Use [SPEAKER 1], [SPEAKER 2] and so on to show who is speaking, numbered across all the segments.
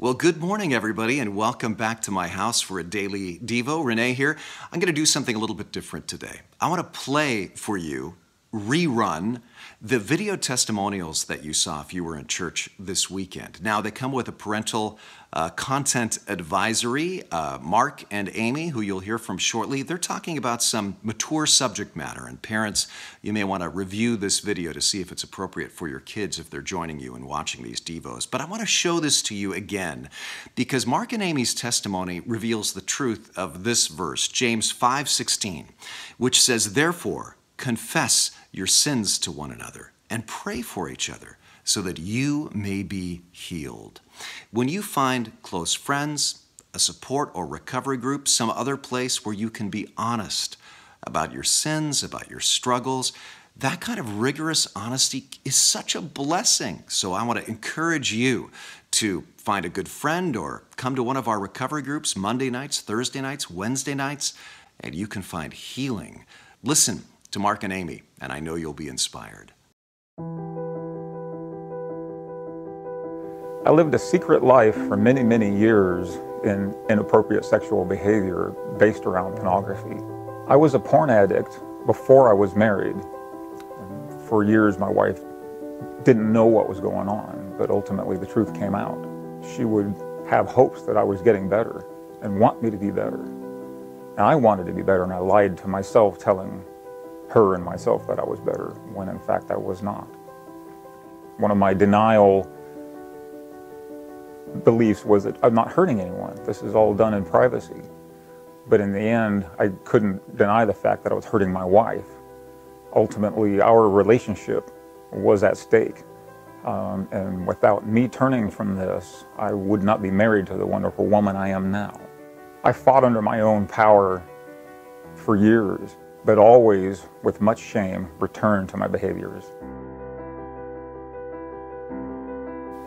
[SPEAKER 1] Well, good morning, everybody, and welcome back to my house for a daily Devo. Renee here. I'm going to do something a little bit different today. I want to play for you, rerun, the video testimonials that you saw if you were in church this weekend. Now, they come with a parental content advisory. Mark and Amy, who you'll hear from shortly, they're talking about some mature subject matter. And parents, you may want to review this video to see if it's appropriate for your kids if they're joining you and watching these Devos. But I want to show this to you again because Mark and Amy's testimony reveals the truth of this verse, James 5:16, which says, "Therefore, confess your sins to one another and pray for each other so that you may be healed." When you find close friends, a support or recovery group, some other place where you can be honest about your sins, about your struggles, that kind of rigorous honesty is such a blessing. So I want to encourage you to find a good friend or come to one of our recovery groups Monday nights, Thursday nights, Wednesday nights, and you can find healing. Listen to Mark and Amy, and I know you'll be inspired.
[SPEAKER 2] I lived a secret life for many, many years in inappropriate sexual behavior based around pornography. I was a porn addict before I was married. For years, my wife didn't know what was going on, but ultimately the truth came out. She would have hopes that I was getting better and want me to be better. And I wanted to be better, and I lied to myself, telling her and myself that I was better, when in fact I was not. One of my denial beliefs was that I'm not hurting anyone. This is all done in privacy. But in the end, I couldn't deny the fact that I was hurting my wife. Ultimately, our relationship was at stake. And without me turning from this, I would not be married to the wonderful woman I am now. I fought under my own power for years, but always, with much shame, returned to my behaviors.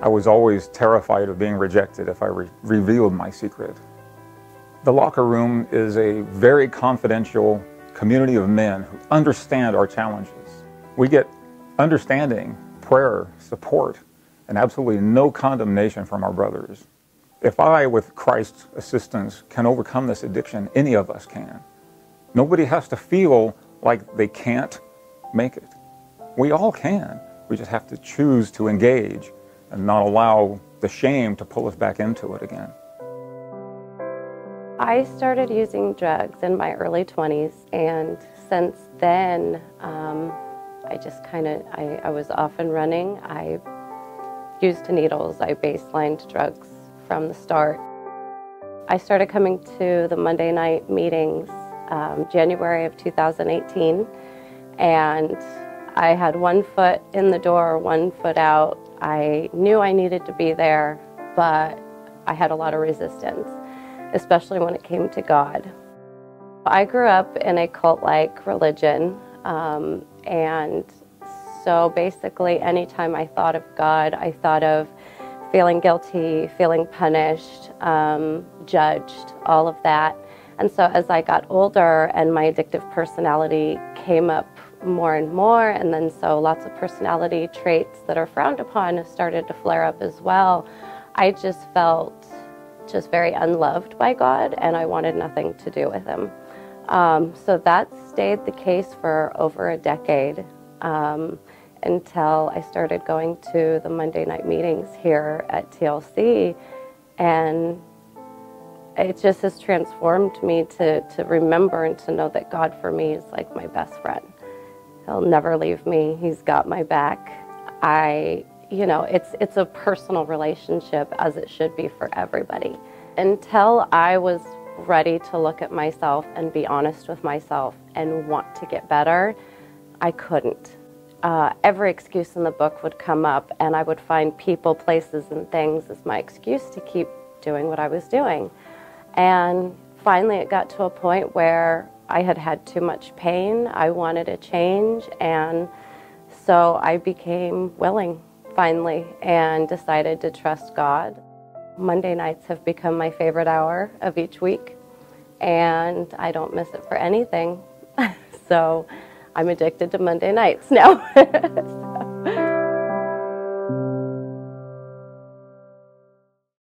[SPEAKER 2] I was always terrified of being rejected if I revealed my secret. The locker room is a very confidential community of men who understand our challenges. We get understanding, prayer, support, and absolutely no condemnation from our brothers. If I, with Christ's assistance, can overcome this addiction, any of us can. Nobody has to feel like they can't make it. We all can. We just have to choose to engage and not allow the shame to pull us back into it again.
[SPEAKER 3] I started using drugs in my early 20s, and since then, I was off and running. I used needles, I baselined drugs from the start. I started coming to the Monday night meetings January of 2018, and I had one foot in the door, one foot out. I knew I needed to be there, but I had a lot of resistance, especially when it came to God. I grew up in a cult-like religion, and so basically anytime I thought of God, I thought of feeling guilty, feeling punished, judged, all of that. And so as I got older and my addictive personality came up more and more, and then so lots of personality traits that are frowned upon started to flare up as well, I just felt just very unloved by God, and I wanted nothing to do with him. So that stayed the case for over a decade until I started going to the Monday night meetings here at TLC, and it just has transformed me to remember and to know that God for me is like my best friend. He'll never leave me. He's got my back. It's a personal relationship, as it should be for everybody. Until I was ready to look at myself and be honest with myself and want to get better, I couldn't. Every excuse in the book would come up, and I would find people, places, and things as my excuse to keep doing what I was doing. And finally it got to a point where I had had too much pain. I wanted a change, and so I became willing finally and decided to trust God. Monday nights have become my favorite hour of each week, and I don't miss it for anything. So I'm addicted to Monday nights now.